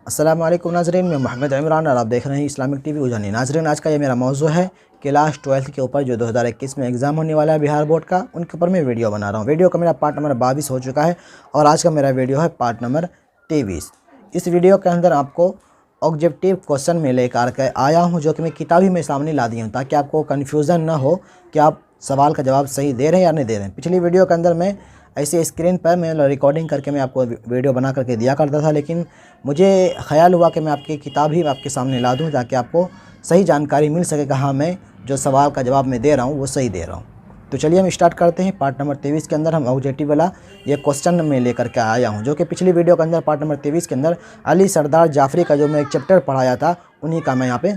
السلام علیکم ناظرین، میں محمد عمران اور آپ دیکھ رہے ہیں اسلامک ٹی وی اجانی۔ ناظرین، آج کا یہ میرا موضوع ہے کلاس 12 کے اوپر جو 2021 میں ایگزام ہونے والا ہے بہار بورڈ کا، ان کے اوپر میں ویڈیو بنا رہا ہوں۔ ویڈیو کا میرا پارٹ نمبر 22 ہو چکا ہے اور آج کا میرا ویڈیو ہے پارٹ نمبر 23۔ اس ویڈیو کے اندر آپ کو آبجیکٹیو کوسچن میں لے کر کے آیا ہوں، جو کہ میں کتابی میں سامنے لا دی ہوں تاکہ آپ کو کنفیوژن نہ ہو کہ آپ سوال کا جواب صحیح دے رہے ہیں یا نہیں دے رہے ہیں۔ پچھلی ویڈیو کے اندر میں ایسے اسکرین پر میں ریکارڈنگ کر کے میں آپ کو ویڈیو بنا کر کے دیا کرتا تھا، لیکن مجھے خیال ہوا کہ میں آپ کی کتاب ہی آپ کے سامنے لا دوں تاکہ آپ کو صحیح جانکاری مل سکے کہ ہاں میں جو سوال کا جواب میں دے رہا ہوں وہ صحیح دے رہا ہوں۔ تو چلیے ہم اسٹارٹ کرتے ہیں۔ پارٹ نمبر 23 کے اندر ہم آبجیکٹیو والا یہ کوسچن میں لے کر کے آیا ہوں، جو کہ پچھلی ویڈیو کے اندر پارٹ نمبر 23 کے اندر علی سردار جعفری کا جو میں ایک چیپٹر پڑھایا تھا انہی کا میں یہاں پہ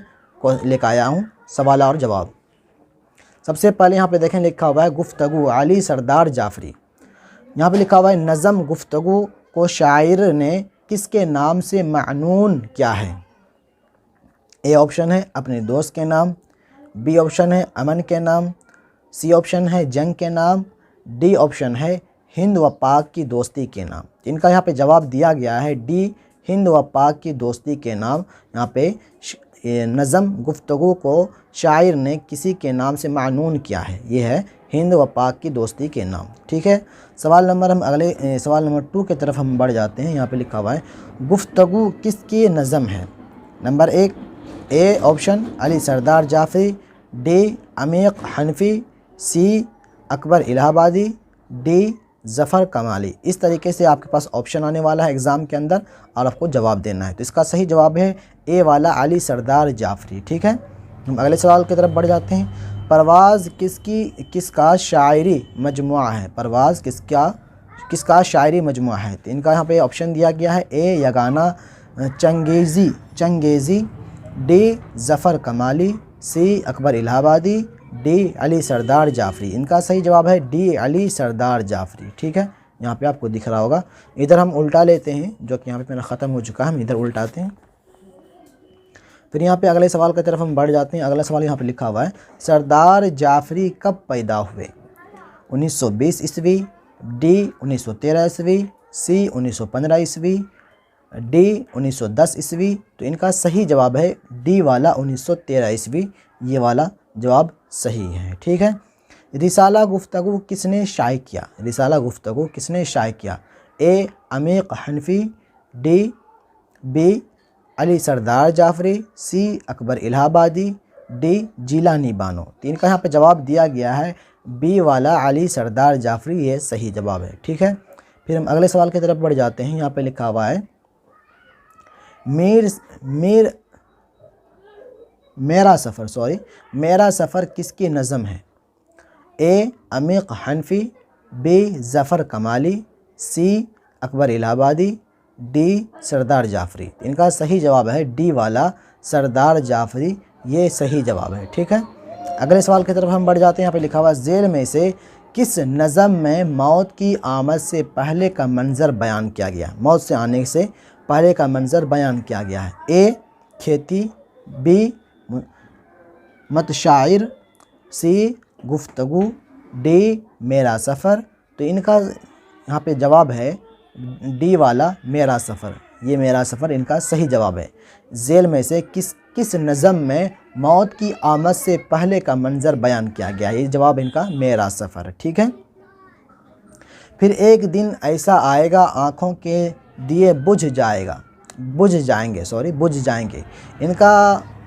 لے کے آیا ہوں سوال اور جواب۔ سب سے پہلے یہاں پہ دیکھیں لکھا ہوا ہے گفتگو علی سردار جعفری۔ یہاں پہ لکھا ہوا ہے نظم گفتگو کو شاعر نے کس کے نام سے معنون کیا ہے؟ اے آپشن ہے اپنے دوست کے نام، بی آپشن ہے امن کے نام، سی آپشن ہے جنگ کے نام، ڈی آپشن ہے ہند و پاک کی دوستی کے نام۔ ان کا یہاں پہ جواب دیا گیا ہے ڈی، ہند و پاک کی دوستی کے نام۔ یہاں پہ نظم گفتگو کو شاعر نے کسی کے نام سے معنون کیا ہے، یہ ہے ہند و پاک کی دوستی کے نام۔ ٹھیک ہے، سوال نمبر 2 کی طرف ہم بڑھ جاتے ہیں۔ یہاں پہ لکھا ہوا ہے گفتگو کس کی نظم ہے؟ Number 1 a option Ali Sardar Jafri, D عمیق حنفی، سی اکبر الہ آبادی، ڈی ظفر کمالی۔ اس طریقے سے آپ کے پاس آپشن آنے والا ہے ایگزام کے اندر اور آپ کو جواب دینا ہے۔ تو اس کا صحیح جواب ہے اے والا علی سردار جعفری۔ ٹھیک ہے، ہم اگلے سوال کی طرف بڑھ جاتے ہیں۔ پرواز کس کا شاعری مجموعہ ہے؟ پرواز کس کا شاعری مجموعہ ہے؟ تو ان کا یہاں پہ آپشن دیا گیا ہے اے یگانہ چنگیزی، ڈی ظفر کمالی، سی اکبر الہ آبادی، ڈی علی سردار جعفری۔ ان کا صحیح جواب ہے ڈی علی سردار جعفری۔ ٹھیک ہے، یہاں پہ آپ کو دکھ رہا ہوگا۔ ادھر ہم الٹا لیتے ہیں، جو کہ یہاں پہ میرا ختم ہو چکا ہے، ہم ادھر الٹاتے ہیں۔ پھر یہاں پہ اگلے سوال کی طرف ہم بڑھ جاتے ہیں۔ اگلا سوال یہاں پہ لکھا ہوا ہے سردار جعفری کب پیدا ہوئے؟ 1920 عیسوی، ڈی 1913 عیسوی، سی 1915 عیسوی، ڈی 1910 عیسوی۔ تو ان کا صحیح جواب ہے ڈی والا 1913 عیسوی، یہ والا جواب صحیح ہے۔ ٹھیک ہے، رسالہ گفتگو کس نے شائع کیا؟ رسالہ گفتگو کس نے شائع کیا؟ اے عمیق حنفی، بی علی سردار جعفری، سی اکبر الہ آبادی، ڈی جیلانی بانو۔ تو ان کا یہاں پہ جواب دیا گیا ہے بی والا علی سردار جعفری، یہ صحیح جواب ہے۔ ٹھیک ہے، پھر ہم اگلے سوال کی طرف بڑھ جاتے ہیں۔ یہاں پہ لکھا ہوا ہے میرا سفر کس کی نظم ہے؟ اے عمیق حنفی، بی ظفر کمالی، سی اکبر الہ آبادی، ڈی سردار جعفری۔ ان کا صحیح جواب ہے ڈی والا سردار جعفری، یہ صحیح جواب ہے۔ ٹھیک ہے، اگلے سوال کی طرف ہم بڑھ جاتے ہیں۔ یہاں پہ لکھا ہوا ذیل میں سے کس نظم میں موت کی آمد سے پہلے کا منظر بیان کیا گیا؟ موت سے آنے سے پہلے کا منظر بیان کیا گیا ہے۔ اے کھیتی، بی متشاعر، سی گفتگو، ڈی میرا سفر۔ تو ان کا یہاں پہ جواب ہے ڈی والا میرا سفر، یہ میرا سفر ان کا صحیح جواب ہے۔ ذیل میں سے کس نظم میں موت کی آمد سے پہلے کا منظر بیان کیا گیا؟ یہ جواب ان کا میرا سفر۔ ٹھیک ہے، پھر ایک دن ایسا آئے گا آنکھوں کے دیے بجھ جائیں گے۔ ان کا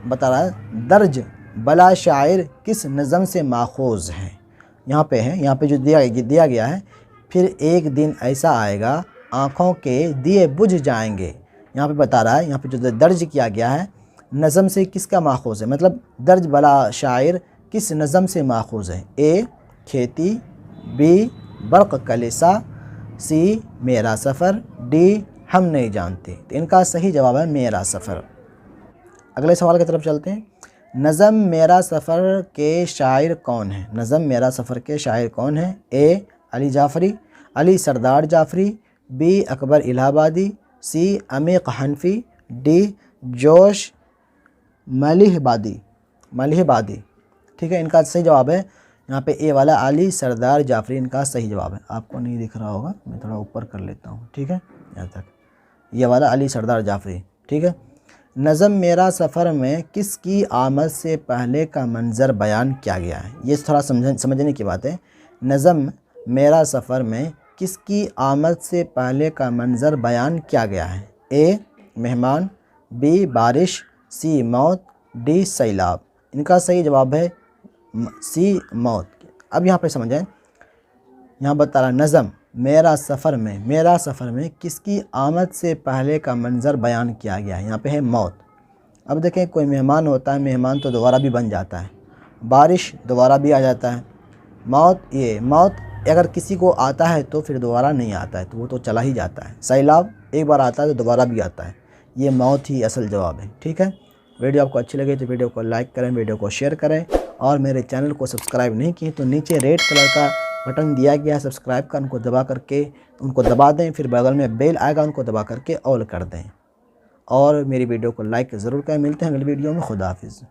بتا رہا ہے درج بلا شاعر کس نظم سے ماخوذ ہے؟ یہاں پہ جو دیا گیا ہے پھر ایک دن ایسا آئے گا آنکھوں کے دیے بجھ جائیں گے، یہاں پہ بتا رہا ہے، یہاں پہ جو درج کیا گیا ہے نظم سے کس کا ماخوذ ہے، مطلب درج بلا شاعر کس نظم سے ماخوذ ہے؟ اے کھیتی، بی برق کلیسا، سی میرا سفر، ڈی ہم نہیں جانتے۔ تو ان کا صحیح جواب ہے میرا سفر۔ اگلے سوال کی طرف چلتے ہیں۔ نظم میرا سفر کے شاعر کون ہیں؟ نظم میرا سفر کے شاعر کون ہیں؟ اے علی سردار جعفری، بی اکبر الہ آبادی، سی عمیق حنفی، ڈی جوش ملیح بادی۔ ٹھیک ہے، ان کا صحیح جواب ہے یہاں پہ اے والا علی سردار جعفری، ان کا صحیح جواب ہے۔ آپ کو نہیں دکھ رہا ہوگا، میں تھوڑا اوپر کر لیتا ہوں۔ ٹھیک ہے، یہاں تک یہ والا علی سردار جعفری، ٹھیک ہے. نظم میرا سفر میں کس کی آمد سے پہلے کا منظر بیان کیا گیا ہے. یہ تھوڑا سمجھنے کی بات ہے. نظم میرا سفر میں کس کی آمد سے پہلے کا منظر بیان کیا گیا ہے. اے مہمان، بی بارش، سی موت، ڈی سیلاب. ان کا صحیح جواب ہے سی موت. اب یہاں پہ سمجھیں، یہاں بتا رہا نظم میرا سفر میں کس کی آمد سے پہلے کا منظر بیان کیا گیا ہے. یہاں پہ ہے موت. اب دیکھیں کوئی مہمان ہوتا ہے، مہمان تو دوبارہ بھی بن جاتا ہے. بارش دوبارہ بھی آ جاتا ہے. موت اگر کسی کو آتا ہے تو پھر دوبارہ نہیں آتا ہے، تو وہ تو چلا ہی جاتا ہے. سیلاب ایک بار آتا ہے تو دوبارہ بھی آتا ہے. یہ موت ہی اصل جواب ہے. ٹھیک ہے. ویڈیو آپ کو اچھی لگے تو ویڈیو کو لائک کریں، ویڈیو کو شیئر کریں، اور میرے چینل کو سبسکرائب نہیں کیے تو نیچے ریڈ کلر کا بٹن دیا گیا ہے سبسکرائب کا، ان کو دبا دیں. پھر بغل میں بیل آئے گا، ان کو دبا کر کے آل کر دیں، اور میری ویڈیو کو لائک ضرور کریں. ملتے ہیں اگلی ویڈیو میں. خدا حافظ.